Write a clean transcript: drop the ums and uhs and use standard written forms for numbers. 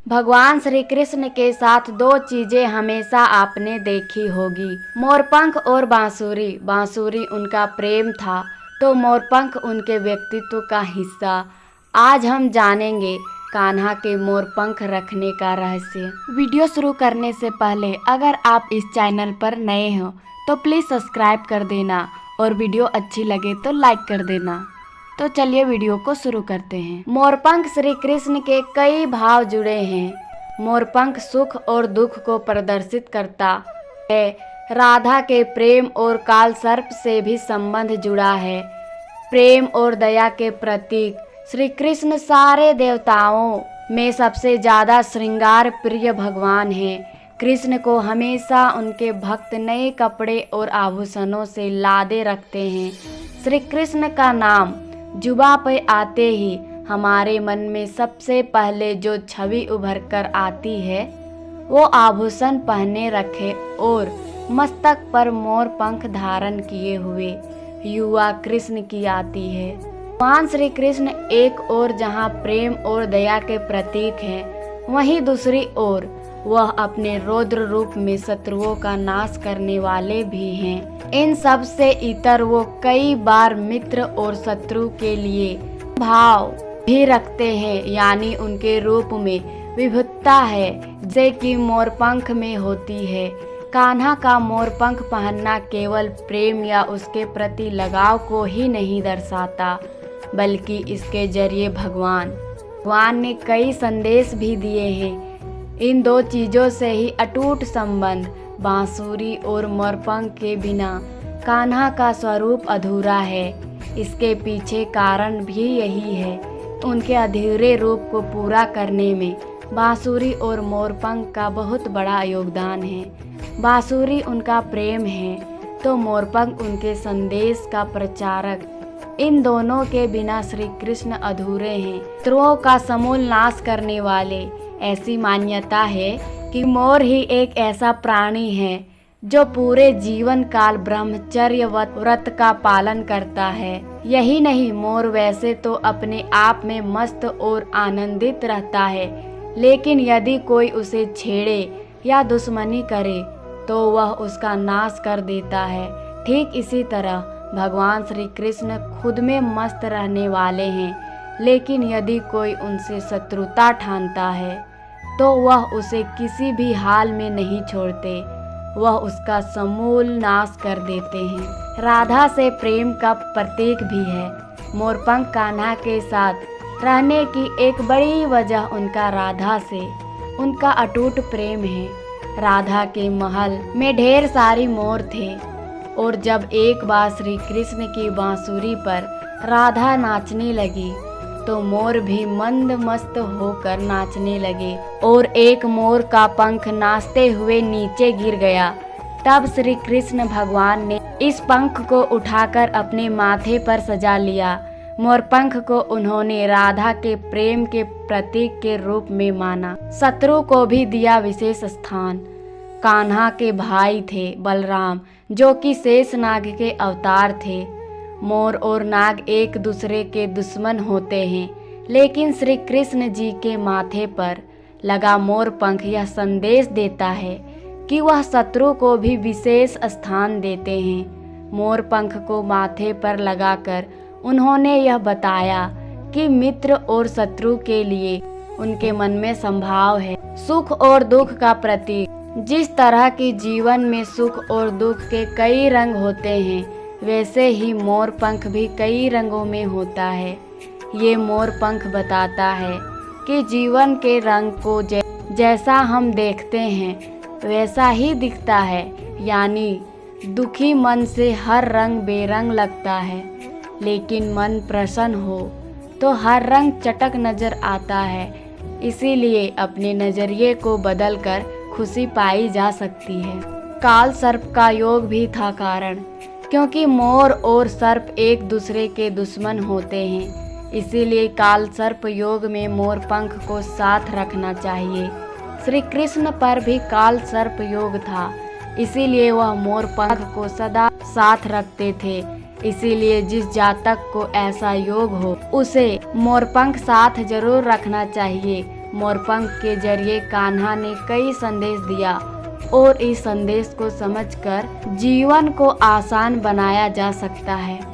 भगवान श्री कृष्ण के साथ दो चीजें हमेशा आपने देखी होगी, मोरपंख और बांसुरी। बांसुरी उनका प्रेम था तो मोरपंख उनके व्यक्तित्व का हिस्सा। आज हम जानेंगे कान्हा के मोरपंख रखने का रहस्य। वीडियो शुरू करने से पहले अगर आप इस चैनल पर नए हो तो प्लीज़ सब्सक्राइब कर देना और वीडियो अच्छी लगे तो लाइक कर देना। तो चलिए वीडियो को शुरू करते हैं। मोरपंख श्री कृष्ण के कई भाव जुड़े हैं। मोरपंख सुख और दुख को प्रदर्शित करता है। राधा के प्रेम और काल सर्प से भी संबंध जुड़ा है। प्रेम और दया के प्रतीक श्री कृष्ण सारे देवताओं में सबसे ज्यादा श्रृंगार प्रिय भगवान हैं। कृष्ण को हमेशा उनके भक्त नए कपड़े और आभूषणों से लादे रखते हैं। श्री कृष्ण का नाम जुबा पे आते ही हमारे मन में सबसे पहले जो छवि उभर कर आती है वो आभूषण पहने रखे और मस्तक पर मोर पंख धारण किए हुए युवा कृष्ण की आती है। भगवान श्री कृष्ण एक ओर जहाँ प्रेम और दया के प्रतीक हैं, वहीं दूसरी ओर वह अपने रौद्र रूप में शत्रुओं का नाश करने वाले भी हैं। इन सब से इतर वो कई बार मित्र और शत्रु के लिए भाव भी रखते हैं, यानी उनके रूप में विविधता है जैसे कि मोरपंख में होती है। कान्हा का मोरपंख पहनना केवल प्रेम या उसके प्रति लगाव को ही नहीं दर्शाता, बल्कि इसके जरिए भगवान ने कई संदेश भी दिए हैं। इन दो चीज़ों से ही अटूट संबंध। बांसुरी और मोरपंख के बिना कान्हा का स्वरूप अधूरा है। इसके पीछे कारण भी यही है। उनके अधूरे रूप को पूरा करने में बांसुरी और मोरपंख का बहुत बड़ा योगदान है। बांसुरी उनका प्रेम है तो मोरपंख उनके संदेश का प्रचारक। इन दोनों के बिना श्री कृष्ण अधूरे हैं। शत्रुओं का समूल नाश करने वाले। ऐसी मान्यता है कि मोर ही एक ऐसा प्राणी है जो पूरे जीवन काल ब्रह्मचर्य व्रत का पालन करता है। यही नहीं, मोर वैसे तो अपने आप में मस्त और आनंदित रहता है, लेकिन यदि कोई उसे छेड़े या दुश्मनी करे तो वह उसका नाश कर देता है। ठीक इसी तरह भगवान श्री कृष्ण खुद में मस्त रहने वाले हैं, लेकिन यदि कोई उनसे शत्रुता ठानता है तो वह उसे किसी भी हाल में नहीं छोड़ते, वह उसका समूल नाश कर देते हैं। राधा से प्रेम का प्रतीक भी है। मोरपंख कान्हा के साथ रहने की एक बड़ी वजह उनका राधा से उनका अटूट प्रेम है। राधा के महल में ढेर सारी मोर थे और जब एक बार श्री कृष्ण की बांसुरी पर राधा नाचने लगी तो मोर भी मंद मस्त होकर नाचने लगे और एक मोर का पंख नाचते हुए नीचे गिर गया। तब श्री कृष्ण भगवान ने इस पंख को उठाकर अपने माथे पर सजा लिया। मोरपंख को उन्होंने राधा के प्रेम के प्रतीक के रूप में माना। शत्रु को भी दिया विशेष स्थान। कान्हा के भाई थे बलराम, जो कि शेषनाग के अवतार थे। मोर और नाग एक दूसरे के दुश्मन होते हैं, लेकिन श्री कृष्ण जी के माथे पर लगा मोर पंख यह संदेश देता है कि वह शत्रु को भी विशेष स्थान देते हैं। मोर पंख को माथे पर लगाकर उन्होंने यह बताया कि मित्र और शत्रु के लिए उनके मन में संभाव है। सुख और दुख का प्रतीक। जिस तरह की जीवन में सुख और दुख के कई रंग होते हैं, वैसे ही मोर पंख भी कई रंगों में होता है। ये मोर पंख बताता है कि जीवन के रंग को जैसा हम देखते हैं वैसा ही दिखता है, यानी दुखी मन से हर रंग बेरंग लगता है, लेकिन मन प्रसन्न हो तो हर रंग चटक नजर आता है। इसीलिए अपने नजरिए को बदलकर खुशी पाई जा सकती है। काल सर्प का योग भी था कारण, क्योंकि मोर और सर्प एक दूसरे के दुश्मन होते हैं। इसीलिए काल सर्प योग में मोर पंख को साथ रखना चाहिए। श्री कृष्ण पर भी काल सर्प योग था, इसीलिए वह मोर पंख को सदा साथ रखते थे। इसीलिए जिस जातक को ऐसा योग हो उसे मोरपंख साथ जरूर रखना चाहिए। मोरपंख के जरिए कान्हा ने कई संदेश दिया और इस संदेश को समझकर जीवन को आसान बनाया जा सकता है।